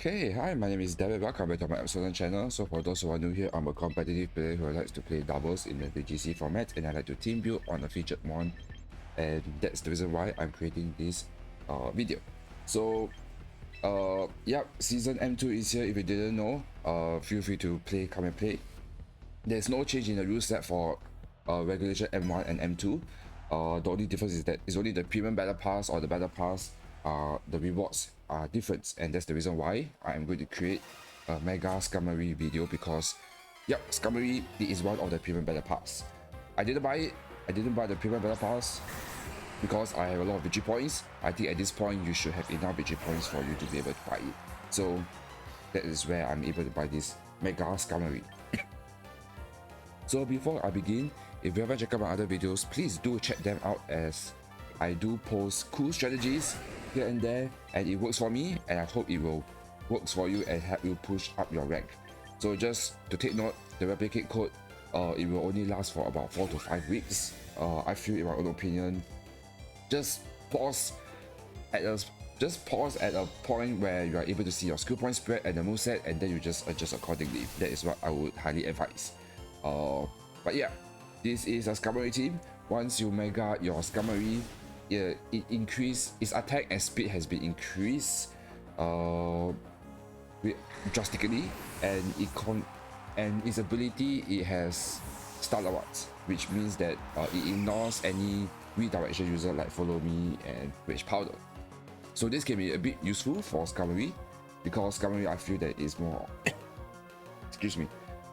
Okay, hi, my name is David. Welcome back to my M-2 channel. So for those who are new here, I'm a competitive player who likes to play doubles in the GC format, and I like to team build on a featured mon, and that's the reason why I'm creating this video. So yeah, season M2 is here. If you didn't know, feel free to come and play. There's no change in the rule set for regulation M1 and M2. The only difference is that it's only the premium battle pass or the battle pass, the rewards are different, and that's the reason why I'm going to create a mega Skarmory video, because yeah, Skarmory is one of the premium battle pass. I didn't buy it. I didn't buy the premium battle pass because I have a lot of victory points. I think at this point you should have enough victory points for you to be able to buy it. So that is where I'm able to buy this mega Skarmory. So before I begin, if you haven't checked out my other videos, please do check them out, as I do post cool strategies here and there, and it works for me, and I hope it will work for you and help you push up your rank. So just to take note, the replicate code, it will only last for about 4 to 5 weeks. I feel, in my own opinion, just pause at a point where you are able to see your skill point spread and the moveset, and then you just adjust accordingly. That is what I would highly advise. But yeah, this is a Skarmory team. Once you mega your Skarmory, it increase its attack and speed has been increased drastically, and its ability, it has Starlight Watts, which means that it ignores any redirection user like Follow Me and Rage Powder. So this can be a bit useful for Skarmory, because Skarmory, I feel that is more excuse me,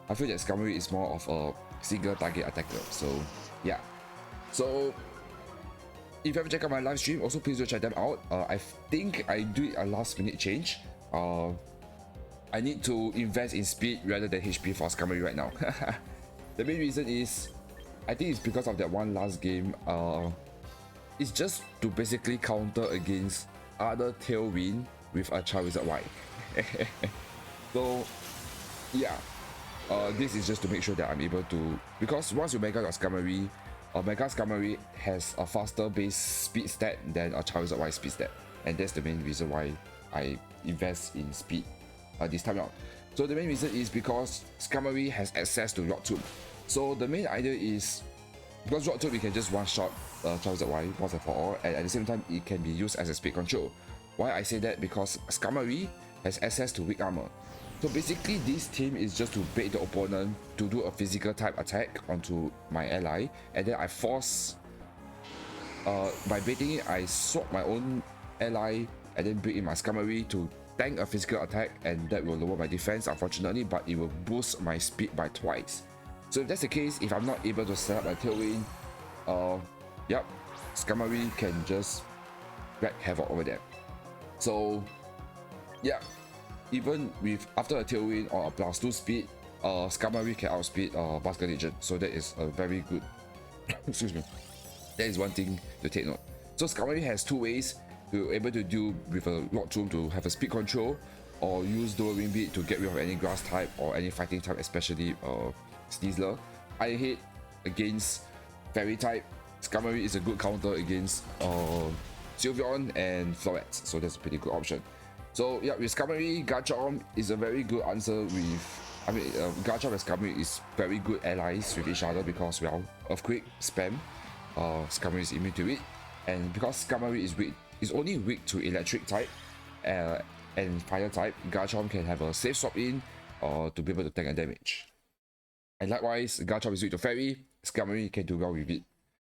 I feel that Skarmory is more of a single target attacker. So yeah, so if you haven't checked out my live stream, also please do check them out. I think I do a last minute change. I need to invest in speed rather than HP for Skarmory right now. The main reason is, I think it's because of that one last game. It's just to basically counter against other Tailwind with a Charizard Y. So yeah, this is just to make sure that I'm able to, because once you mega your Skarmory, Mega Skarmory has a faster base speed stat than a Charizard Y speed stat, and that's the main reason why I invest in speed this time around. So the main reason is because Skarmory has access to Rock Tomb. So the main idea is, because Rock Tomb, we can just one-shot Charizard Y once and for all, and at the same time it can be used as a speed control. Why I say that? Because Skarmory has access to weak armor. So basically this team is just to bait the opponent to do a physical type attack onto my ally, and then I force, by baiting it, I swap my own ally and then bring in my Skarmory to tank a physical attack, and that will lower my defense, unfortunately, but it will boost my speed by twice. So if that's the case, if I'm not able to set up my Tailwind, yep, Skarmory can just wreak havoc over there. So yeah, even with after a Tailwind or a +2 speed, Skarmory can outspeed Basket Legend. So that is a very good excuse me, that is one thing to take note. So Skarmory has two ways to be able to deal with a Rock Tomb, to have a speed control, or use Dual Wind Beat to get rid of any grass type or any fighting type, especially Sneasler. Iron Head against Fairy type. Skarmory is a good counter against Sylveon and Florets, so that's a pretty good option. So yeah, with Skarmory, Garchomp is a very good answer with, Garchomp and Skarmory is very good allies with each other, because, well, Earthquake spam, Skarmory is immune to it, and because Skarmory is only weak to electric type and fire type, Garchomp can have a safe swap in to be able to tank and damage. And likewise, Garchomp is weak to Fairy, Skarmory can do well with it.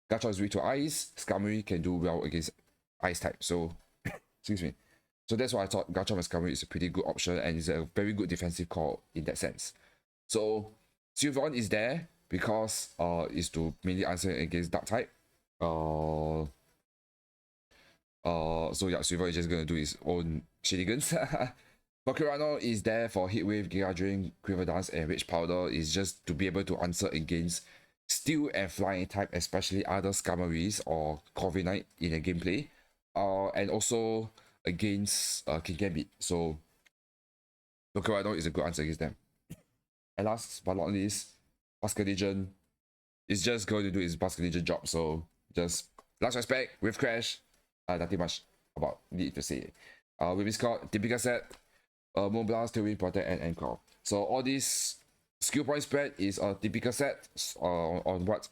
Garchomp is weak to Ice, Skarmory can do well against Ice type. So excuse me. So that's why I thought Garchomp and Skarmory is a pretty good option, and it's a very good defensive call in that sense. So Sylveon is there because is to mainly answer against Dark type. So yeah, Sylveon is just gonna do his own shenanigans. Volcarona is there for Heat Wave, Giga Drain, Quiver Dance, and Rage Powder. Is just to be able to answer against Steel and Flying type, especially other Skarmories or Corviknight in the gameplay. And also against King Gambit. So Volcarona is a good answer against them. And last but not least, Basket Legend is just going to do his Basket Legend job. So just last respect with Crash. Nothing much about need to say. With his card, typical set. Moonblast, Tailwind, Protect, and Anchor. So all these skill point spread is a typical set on what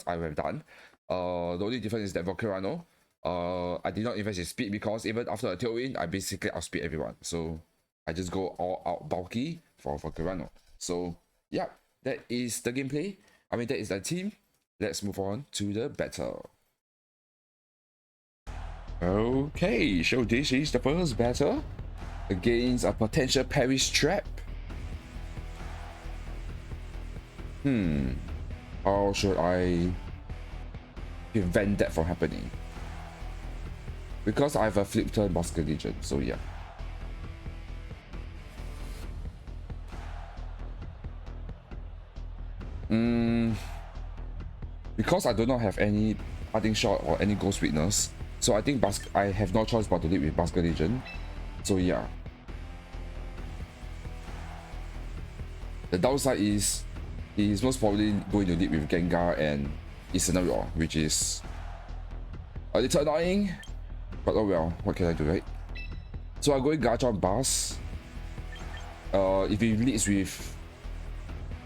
I have done. The only difference is that Volcarano, I did not invest in speed because even after a Tailwind, I basically outspeed everyone. So I just go all out bulky for Volcarano. So yeah, that is the gameplay. I mean, that is the team. Let's move on to the battle. Okay, so this is the first battle against a potential Paris trap. How should I prevent that from happening? Because I have a flip turn Busker Legion, so yeah. Because I do not have any parting shot or any ghost witness, so I think I have no choice but to lead with Busker Legion. So yeah. The downside is he is most probably going to lead with Gengar and Incineroar, which is a little annoying, but oh well, what can I do, right? So I'm going Garchomp Bass. If he leads with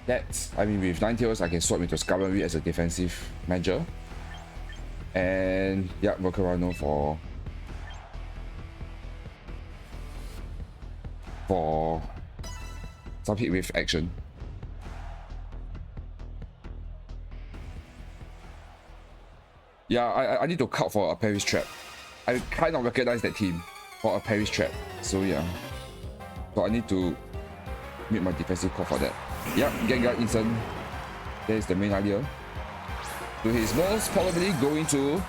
that, I mean with Ninetales, I can swap into Skarmory as a defensive measure. And yeah, Volcarano for some hit with action. Yeah, I need to cut for a Paris trap. I kind of recognize that team for a Paris trap. So yeah. So I need to make my defensive call for that. Yep, Gengar Instant. That is the main idea. So he's most probably going to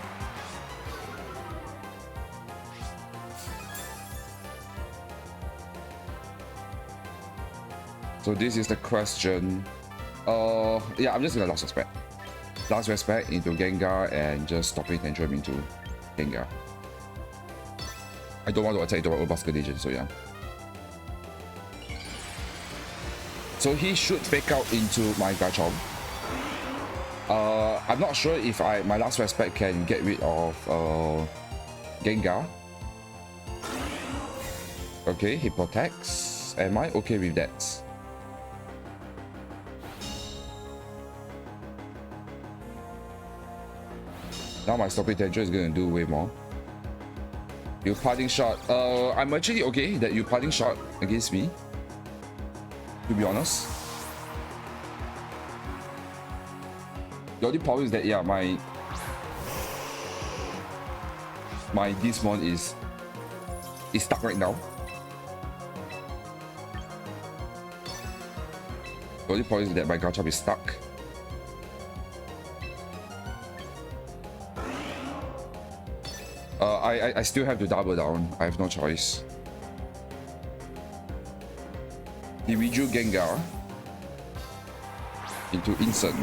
so this is the question. Yeah, I'm just gonna last respect. Last respect into Gengar and just stopping tantrum into Gengar. I don't want to attack the Busker Legion, so yeah. So he should fake out into my Garchomp. I'm not sure if my last respect can get rid of Gengar. Okay, he protects. Am I okay with that? Now my stopping tantrum is going to do way more. You parting shot. I'm actually okay that you parting shot against me, to be honest. The only problem is that yeah, my Dismon is stuck right now. The only problem is that my Garchomp is stuck. I still have to double down. I have no choice. He withdrew Gengar into Instant.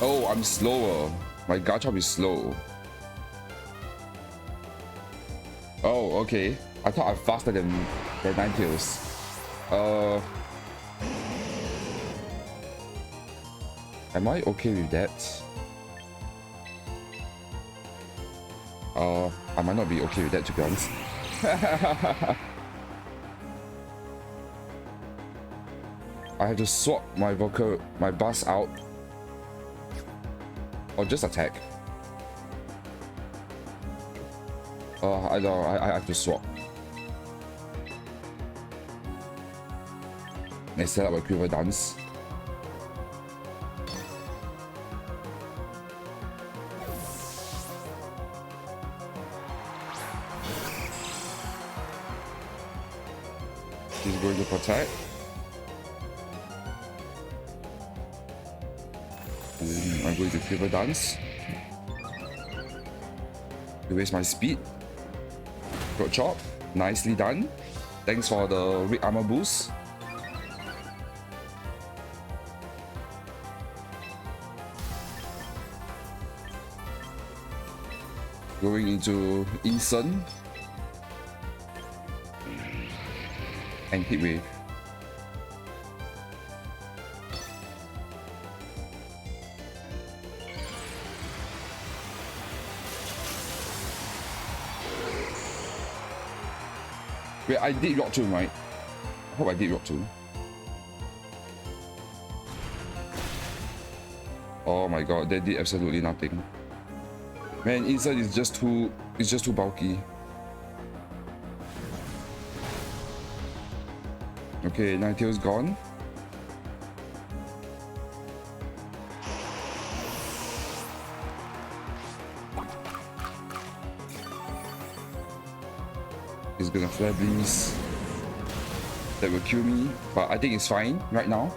Oh, I'm slower. My Garchomp is slow. Oh, okay. I thought I'm faster than Ninetales. Am I okay with that? I might not be okay with that, to be honest. I have to swap my bus out. Or just attack. I know, I have to swap. Let's set up a Quiver Dance. He's going to protect. I'm going to Quiver Dance. To waste my speed. Good chop. Nicely done. Thanks for the weak armor boost. Going into Instant and hit wave. Wait, I did Rock Tomb, right? I hope I did Rock Tomb. Oh my god, that did absolutely nothing. Man, inside is just too bulky. Okay, Ninetale's gone. He's gonna flare Blaze. That will kill me, but I think it's fine right now.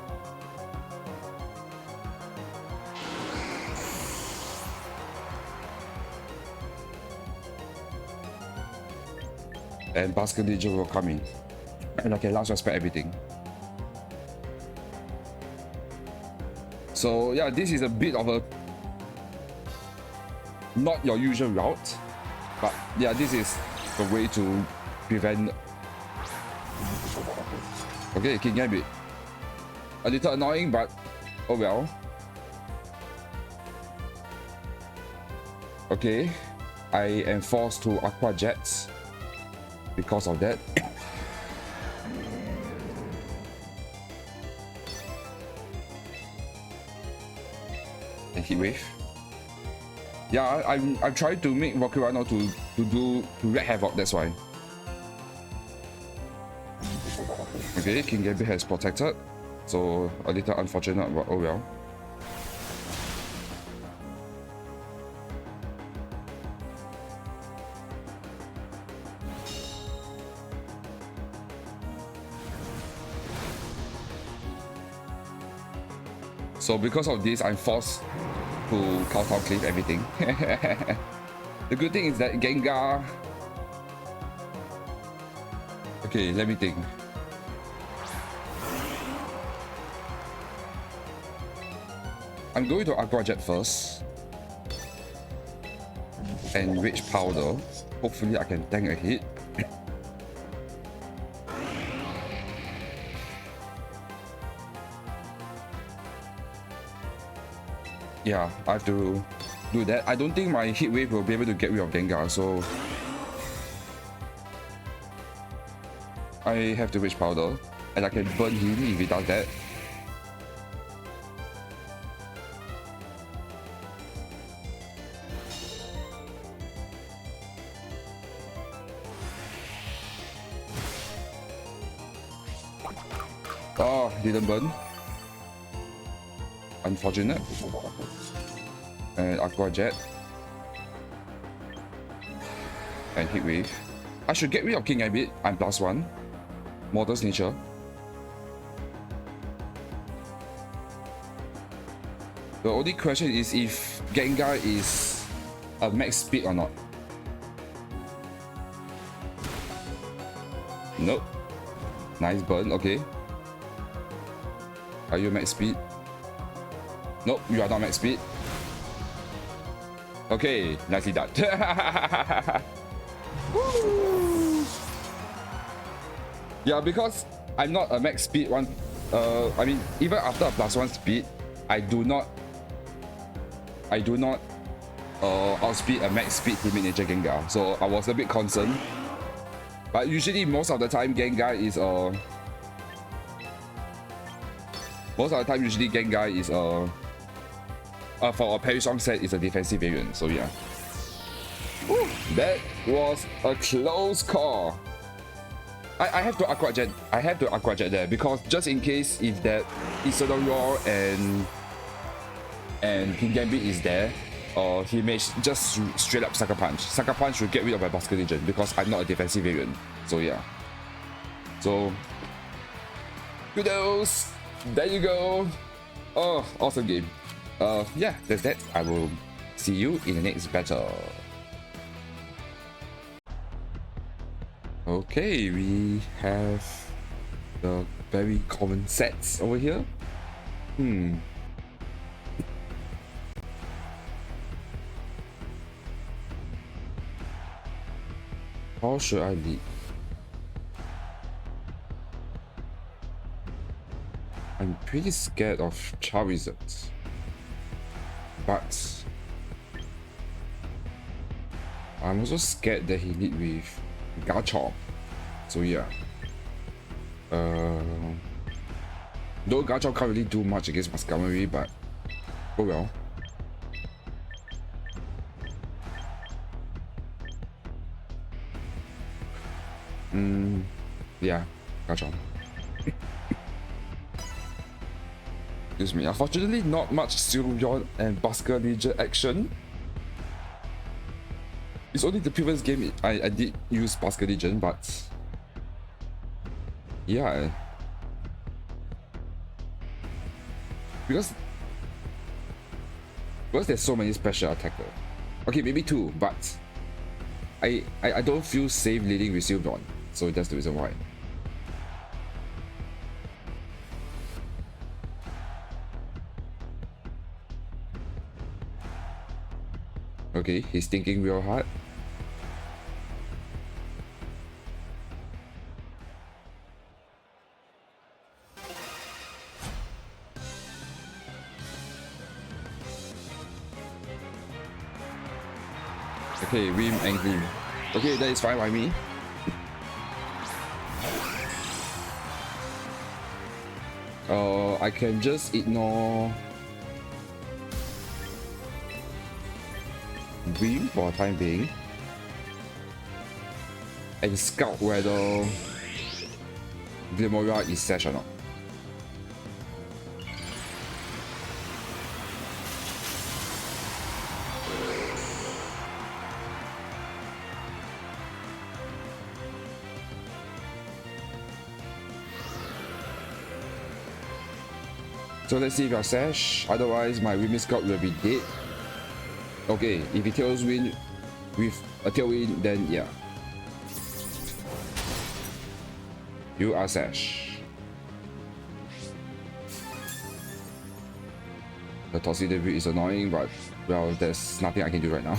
And Basket Legion will come in. And I can last respect everything. So yeah, this is a bit of a not your usual route, but yeah, this is the way to prevent. Okay, King Gambit. A little annoying, but oh well. Okay, I am forced to Aqua Jets because of that. A Heat Wave. Yeah, I'm trying to make Volcano to wreak havoc, that's why. Okay, King Gambit has protected, so a little unfortunate, but oh well. So because of this, I'm forced to counter cliff everything. The good thing is that Gengar. Okay, let me think. I'm going to Aqua Jet first. And Rage Powder. Hopefully I can tank a hit. Yeah, I have to do that. I don't think my Heat Wave will be able to get rid of Gengar, so I have to Rage Powder, and I can burn him if he does that. Oh, didn't burn. Unfortunate. And Aqua Jet. And Heat Wave. I should get rid of King Gambit. I'm +1. Mortal's Nature. The only question is if Gengar is a max speed or not. Nope. Nice burn, okay. Are you max speed? Nope, you are not max speed. Okay, nicely done. Yeah, because I'm not a max speed one. I mean, even after a +1 speed, I do not outspeed a max speed Timid Nature Gengar. So I was a bit concerned. But usually, most of the time, Gengar is for a Parry Song set, is a defensive variant. So yeah. Woo, that was a close call. I have to Aqua Jet. I have to Aqua Jet there because just in case if that Isidore and King Gambit is there, he may just straight up Sucker Punch. Sucker Punch will get rid of my Basket Legion because I'm not a defensive variant. So yeah. So kudos. There you go. Oh, awesome game. Yeah, that's that. I will see you in the next battle. Okay, we have the very common sets over here. How should I lead? I'm pretty scared of Charizard, but I'm also scared that he lead with Garchomp. So yeah. Though Gacha can't really do much against my Skarmory, but oh well. Yeah, Gacha. Excuse me. Unfortunately, not much Sylveon and Busker Legion action. It's only the previous game I did use Busker Legion, but yeah. Because there's so many special attackers. Okay, maybe two, but I don't feel safe leading with Sylveon, so that's the reason why. Okay, he's thinking real hard. Okay, Rim and Gleam. Okay, that is fine by me. I can just ignore Rim for the time being and scout whether Glimmora is Sash or not. So let's see if I Sash, otherwise my Rim Scout will be dead. Okay, if he Tailwind with a Tailwind, then yeah. You are Sash. The Toxic Debris is annoying, but well, there's nothing I can do right now.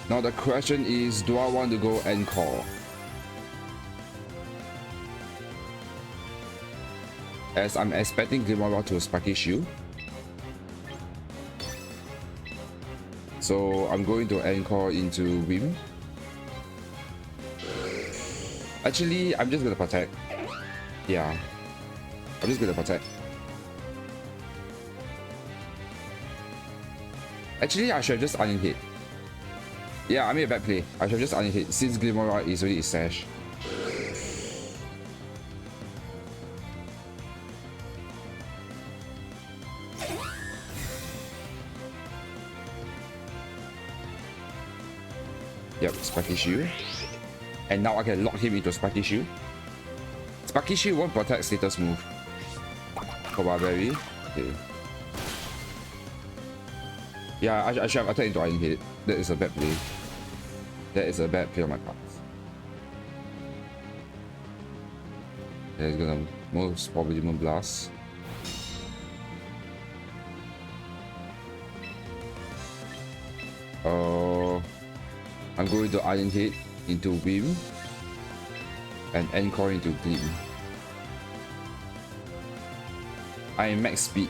Now the question is, do I want to go Encore? As I'm expecting Glimmora to Sparky Shield. So I'm going to Encore into Wim. Actually, I'm just gonna protect. Yeah. I'm just gonna protect. Actually, I should have just unhit. Yeah, I made a bad play. I should have just unhit since Glimmora is already Sash. Yep, Sparky Shield. And now I can lock him into Sparky Shield. Sparky Shield won't protect status move. Kobaberry. Okay. Yeah, I should have attacked into Iron Head. That is a bad play. That is a bad play on my part. Yeah, he's gonna most probably Moonblast. I'm going to Iron Head into Beam and Encore into Gleam. I am max speed.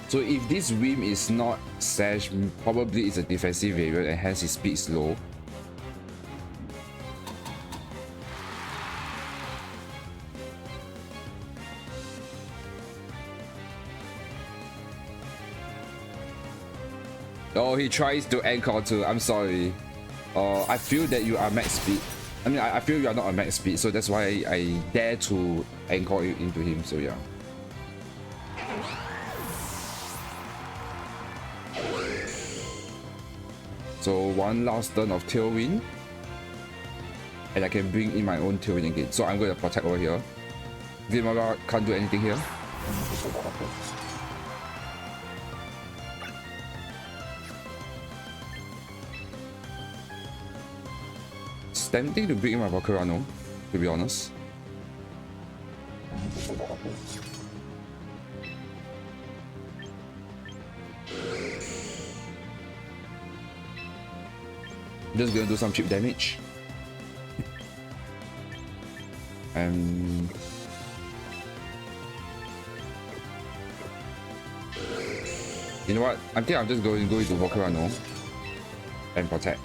So if this Rim is not Sash, probably it's a defensive variant and hence his speed is low. Oh, he tries to Encore too. I'm sorry. I feel that you are max speed. I mean, I feel you are not a max speed, so that's why I dare to Encore into him. So yeah. So one last turn of Tailwind, and I can bring in my own Tailwind again. So I'm going to protect over here. Glimmora can't do anything here. It's tempting to bring in my Volcarano, to be honest. Just gonna do some chip damage. And you know what? I think I'm just going to Volcarano. and protect.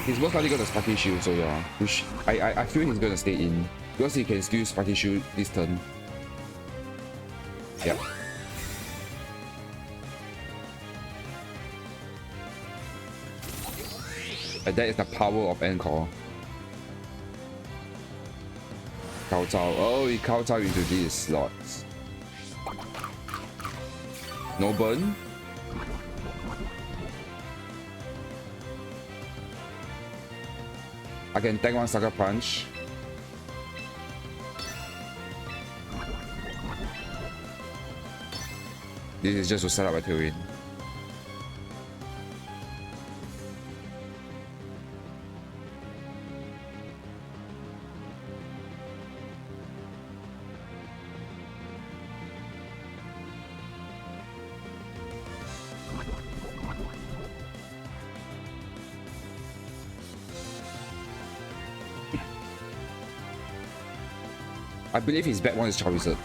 He's most likely gonna Sparky Shield, so yeah. Which I feel he's gonna stay in. Because he can still Sparky Shield this turn. Yep. And that is the power of Encore. Kowtow. Oh, he Kowtow into these slots. No burn. I can tank one Sucker Punch. This is just to set up a Tailwind. I believe his back one is Charizard.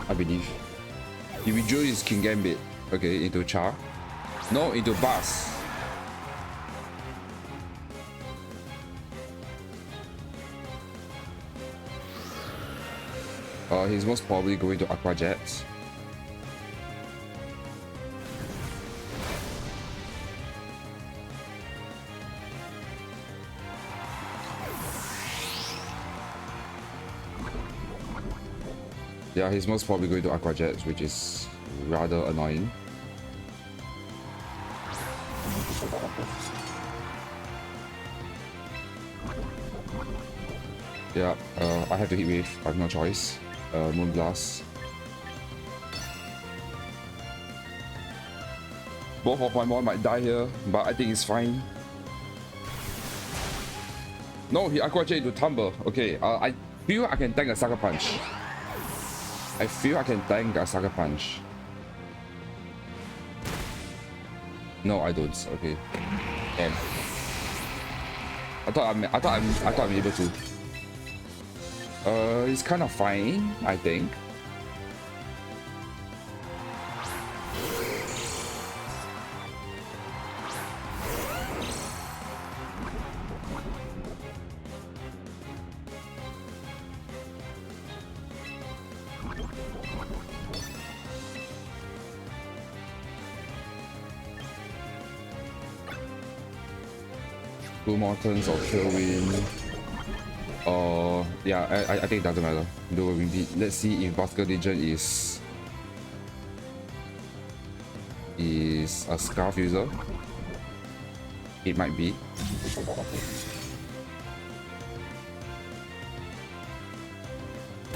I believe. He withdrew his King Gambit. Okay, into Char. No, into Bass. He's most probably going to Aqua Jets. Yeah, he's most probably going to Aqua Jets, which is rather annoying. Yeah, I have to hit wave. I have no choice. Moonblast. Both of my mon might die here, but I think it's fine. No, he Aqua Jet into Tumble. Okay, I feel I can tank a Sucker Punch. I feel I can tank a Sucker Punch. No, I don't. Okay. Damn. I thought I'm able to. It's kind of fine, I think. Two more turns of Tailwind. Yeah, I think it doesn't matter. Let's see if Busker Legion is a Scarf user. It might be.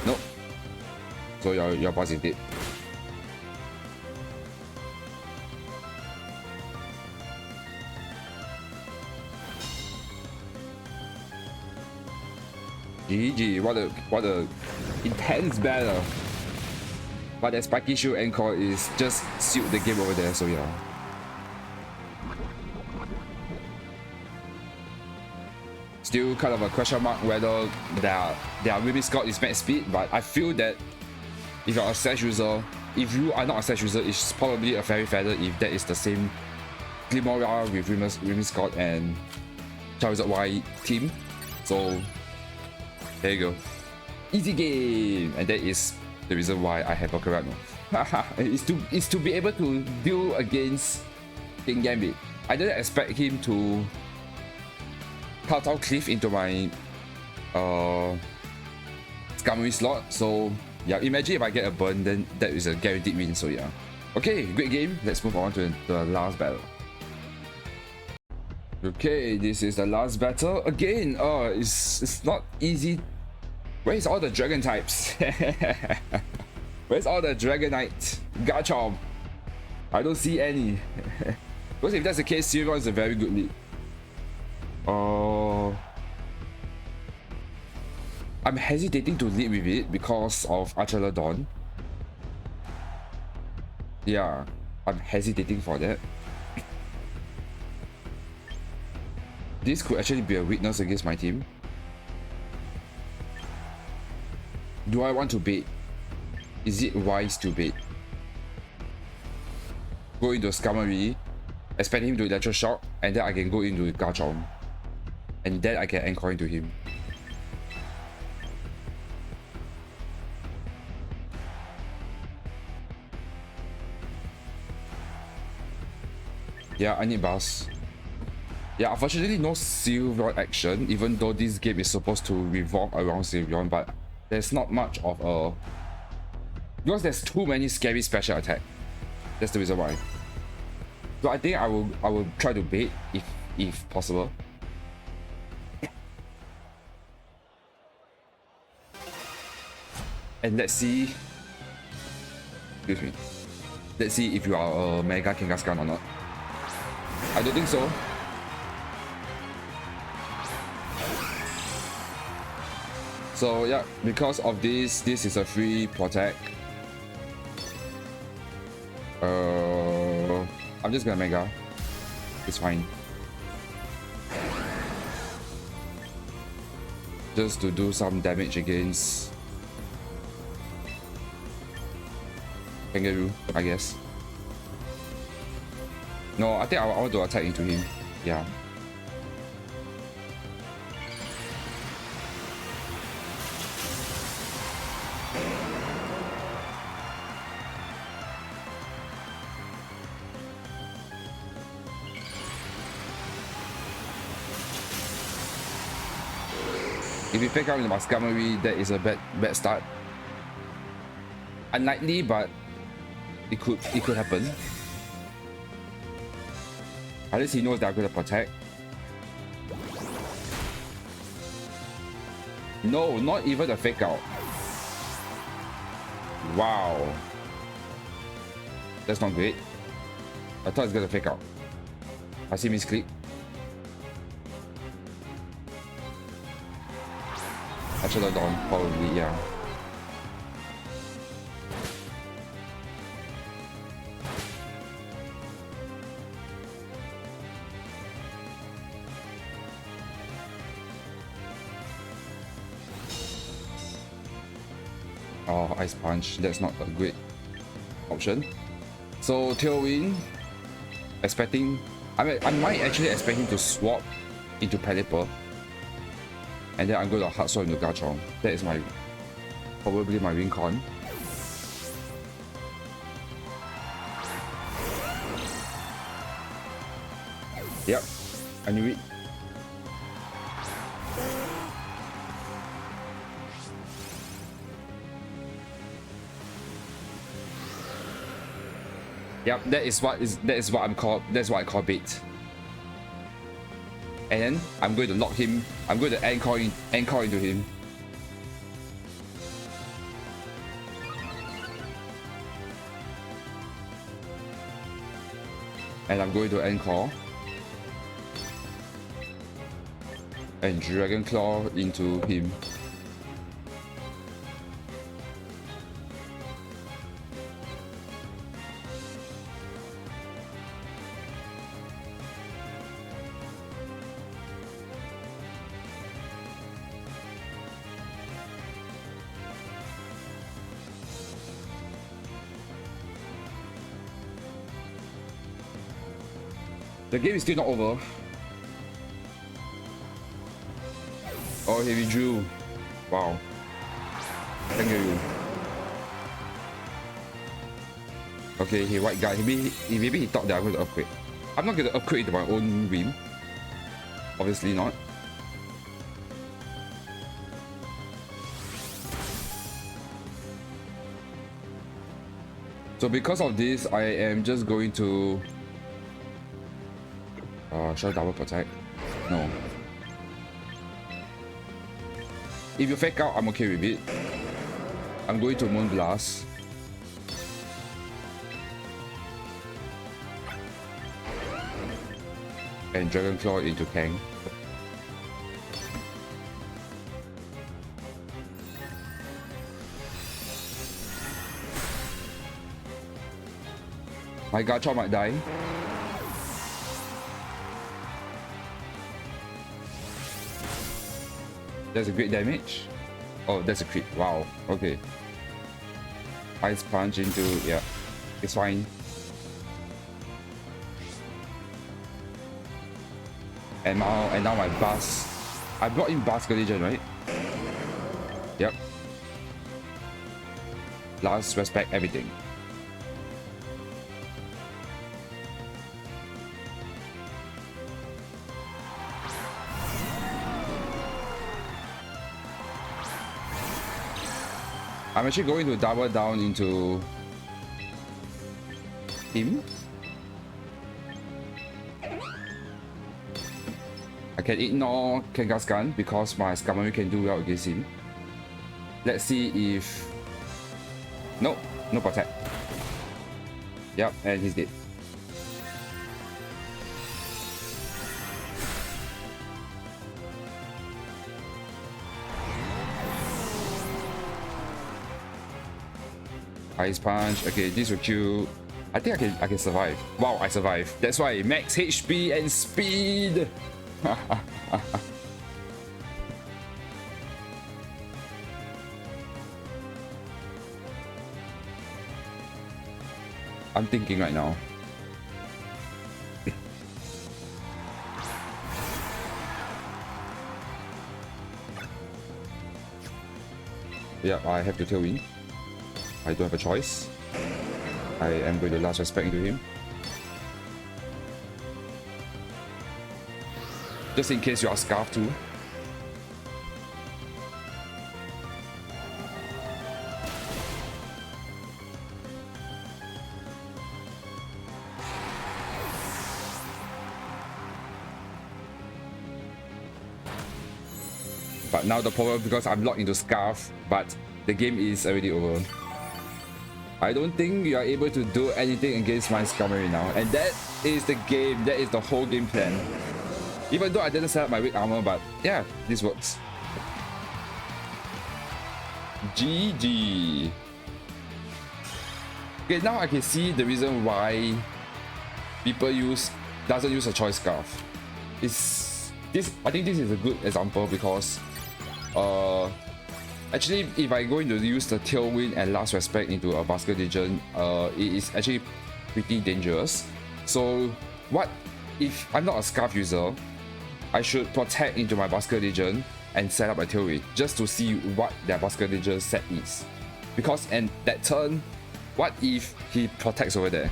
Nope. So your boss is dead. GG, what a intense battle. But that Spiky Shield Encore is just sealed the game over there, so yeah. Still kind of a question mark whether their Mimic Scout is max speed, but I feel that if you're a Sash user, if you are not a Sash user, it's probably a Fairy Feather if that is the same Glimmora with Mimic Scout and Charizard Y team. So there you go. Easy game! And that is the reason why I have Ocarina. It's to be able to deal against King Gambit. I didn't expect him to Kowtow Cliff into my Skarmory slot. So yeah, imagine if I get a burn, then that is a guaranteed win. So yeah. Okay, great game. Let's move on to the last battle. Okay, this is the last battle. Again, it's not easy. Where's all the dragon types? Where's all the Dragonite? Garchomp. I don't see any. Because if that's the case, Sirion is a very good lead. I'm hesitating to lead with it because of Archelodon. Yeah, I'm hesitating for that. This could actually be a weakness against my team. Do I want to bait? Is it wise to bait? Go into Skarmory, expect him to electroshock, and then I can go into Garchomp. And then I can anchor into him. Yeah, I need buzz. Yeah, unfortunately no Sylveon action, even though this game is supposed to revolve around Sylveon, but there's not much of a... Because there's too many scary special attack. That's the reason why. So I think I will try to bait if possible. And let's see... Excuse me. Let's see if you are a Mega Kangaskhan or not. I don't think so. So yeah, because of this is a free protect. I'm just gonna Mega. It's fine. Just to do some damage against Kangaroo, I guess. No, I think I want to attack into him. Yeah. If you fake out with my Skarmory, that is a bad start. Unlikely, but it could happen. At least he knows that I'm gonna protect. No, not even a fake out. Wow. That's not great. I thought it's gonna fake out. I see misclick. I should have done, probably, yeah. Oh, Ice Punch. That's not a great option. So Tailwind, expecting... I might actually expect him to swap into Pelipper. And then I'm going to hard swap into Garchomp. That is probably my win con. Yep, I knew it. Yep, that's what I call bait. And then I'm going to lock him. I'm going to anchor into him. And I'm going to anchor. And Dragon Claw into him. The game is still not over. Oh, he withdrew. Wow. Thank you. Okay, he white guy. Maybe he thought that I'm going to upgrade. I'm not going to upgrade to my own whim. Obviously not. So because of this, I am just going to... should I double protect? No. If you fake out, I'm okay with it. I'm going to Moon Blast. And Dragon Claw into Kang. My Garchomp might die. That's a great damage. Oh, that's a crit. Wow. Okay. Ice Punch into, yeah, it's fine. And now my Bus. I brought in Basket Legion, right? Yep. Last respect everything. I'm actually going to double down into him. I can ignore Kangaskhan because my Skarmory can do well against him. Let's see if... Nope, no protect. Yep, and he's dead. Ice Punch. Okay, this will kill. I think I can survive. Wow, I survived. That's why max HP and speed. I'm thinking right now. Yeah, I have to tailwind. I don't have a choice. I am going to last respect into him. Just in case you are Scarf too. But now the problem, because I'm locked into Scarf, but the game is already over. I don't think you are able to do anything against my Skarmory now. And that is the game, that is the whole game plan. Even though I didn't set up my weak armor, but yeah, this works. GG. Okay, now I can see the reason why people doesn't use a choice scarf. I think this is a good example because actually, if I go into use the Tailwind and Last Respect into a Basket Legion, it is actually pretty dangerous. So what if I'm not a Scarf user? I should protect into my Basket Legion and set up a Tailwind just to see what their Basket Legion set is. Because in that turn, what if he protects over there?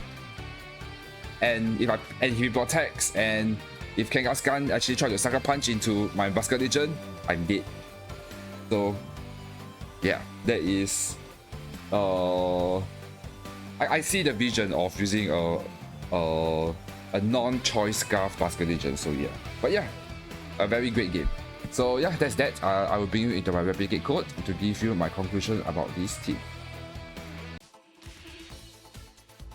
And if he protects, and if Kangaskhan actually try to Sucker Punch into my Basket Legion, I'm dead. So yeah, that is I see the vision of using a non-choice Scarf Basket Legion. So yeah, but yeah, a very great game. So yeah, that's that. I will bring you into my replicate code to give you my conclusion about this team.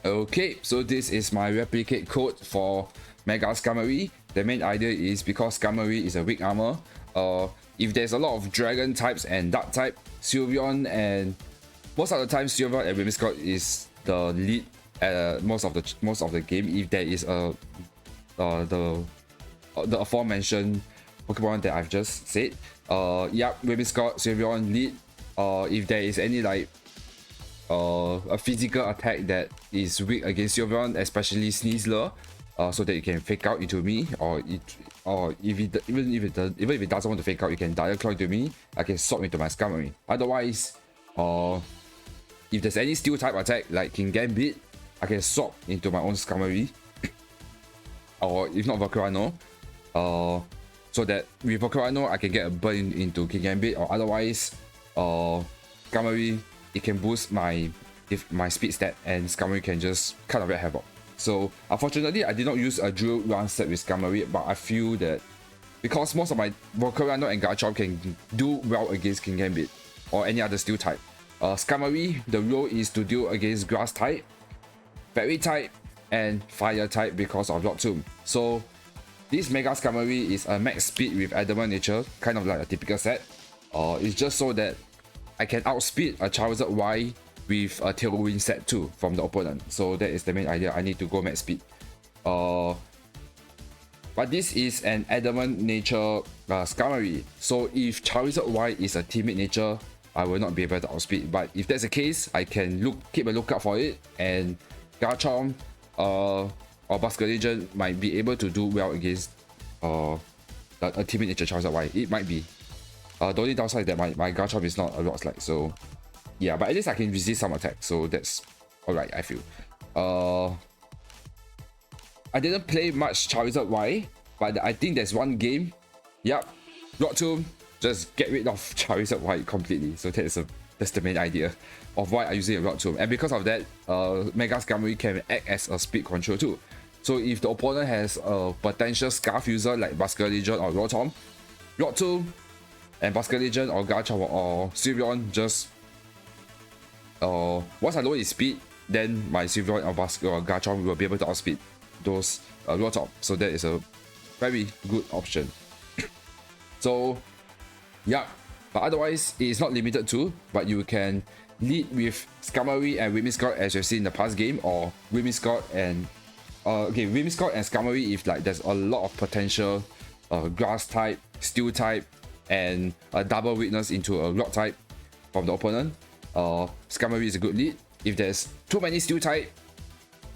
Okay, so this is my replicate code for Mega Skarmory. The main idea is because Skarmory is a weak armor, if there's a lot of dragon types and dark type, Sylveon, and most of the time Sylveon and Whimsicott is the lead most of the game. If there is the aforementioned Pokemon that I've just said, yep, Whimsicott, Sylveon lead. If there is any like a physical attack that is weak against Sylveon, especially Sneasler, so that it can fake out into me, or even if it doesn't want to fake out, it can Dire Claw into me. I can swap into my Skarmory. Otherwise, if there's any steel type attack like King Gambit, I can swap into my own Skarmory, or if not Volcarno, so that with Volcarno I can get a burn into King Gambit, or otherwise, Skarmory, it can boost my speed stat, and Skarmory can just cut away havoc. So unfortunately, I did not use a drill run set with Skarmory, but I feel that because most of my Volcarno and Garchomp can do well against King Gambit or any other steel type, Skarmory, the role is to deal against grass type, fairy type, and fire type because of Lock Tomb. So this Mega Skarmory is a max speed with adamant nature, kind of like a typical set. It's just so that I can outspeed a Charizard Y with a Tailwind set too from the opponent. So that is the main idea. I need to go max speed. But this is an adamant nature Skarmory. So if Charizard Y is a timid nature, I will not be able to outspeed. But if that's the case, I can keep a lookout for it, and Garchomp or Basket Legion might be able to do well against a Timid Nature Charizard Y. It might be. The only downside is that my Garchomp is not a Rock Slide, so yeah, but at least I can resist some attacks, so that's alright, I feel. I didn't play much Charizard Y, but I think there's one game. Yep, Rock Tomb, just get rid of Charizard Y completely. So that's the main idea of why I'm using a Rock Tomb. And because of that, Mega Skarmory can act as a speed control too. So if the opponent has a potential Scarf user like Basket Legion or Rotom, Rock Tomb and Basket Legion or Garchomp or Sylveon just once I lower his speed, then my Sylveon or Garchomp will be able to outspeed those Rotom. So that is a very good option. So yeah, but otherwise it is not limited to, but you can lead with Skarmory and Whimsicott as you've seen in the past game, or Whimsicott and Whimsicott and Skarmory if like there's a lot of potential grass type, steel type, and a double weakness into a rock type from the opponent. Skarmory is a good lead. If there's too many steel type,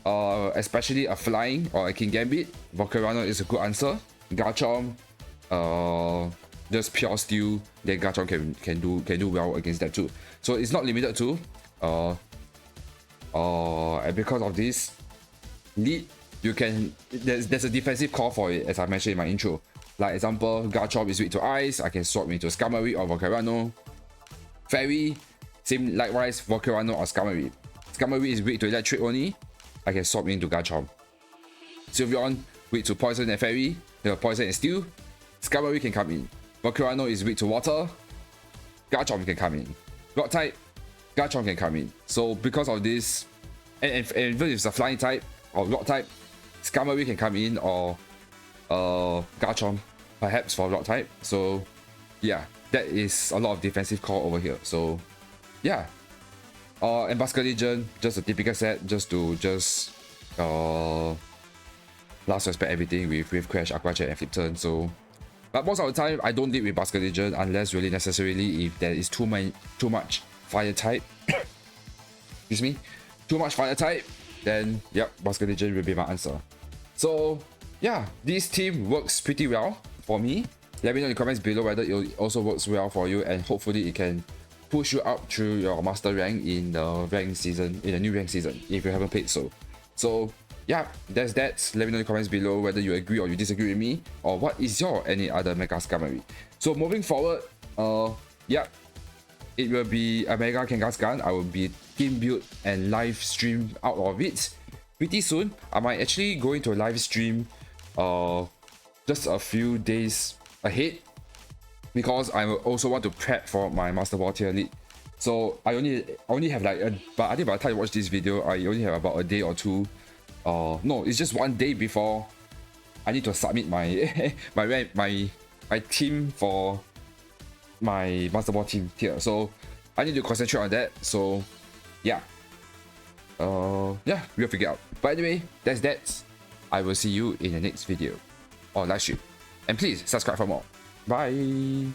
especially a flying or a King Gambit, Volcarona is a good answer. Garchomp, just pure steel, then Garchomp can do well against that too. So it's not limited to. And because of this lead, you can there's a defensive call for it, as I mentioned in my intro. Like example, Garchomp is weak to ice, I can swap into Skarmory or Volcarona. Fairy, same likewise, Volcarona or Skarmory. Skarmory is weak to electric only, I can swap into Garchomp. Sylveon, weak to poison and fairy, poison and steel, Skarmory can come in. Volcarona is weak to water, Garchomp can come in. Rock type, Garchomp can come in. So because of this, and even if it's a flying type or rock type, Skarmory can come in, or Garchomp perhaps for rock type. So yeah, that is a lot of defensive call over here. So yeah, and Basket Legion, just a typical set, just last respect everything with Crash, Aqua Jet, and Flip Turn. So, but most of the time I don't lead with Basket Legion unless really necessarily if there is too much fire type. Excuse me, too much fire type, then yep, Basket Legion will be my answer. So yeah, this team works pretty well for me. Let me know in the comments below whether it also works well for you, and hopefully it can push you up through your master rank in the new rank season if you haven't played so. So yeah, that's that. Let me know in the comments below whether you agree or you disagree with me, or what is your any other Mega Skarmory. So moving forward, yeah, it will be a Mega Kangaskhan. I will be team build and live stream out of it pretty soon. I might actually go into a live stream just a few days ahead, because I also want to prep for my Master Ball tier lead. So I only have like but I think by the time you watch this video, I only have about a day or two. No, it's just one day before I need to submit my my team for my Master Ball team tier. So I need to concentrate on that. So yeah, yeah, we'll figure out. But anyway, that's that. I will see you in the next video or live stream, and please subscribe for more. Bye.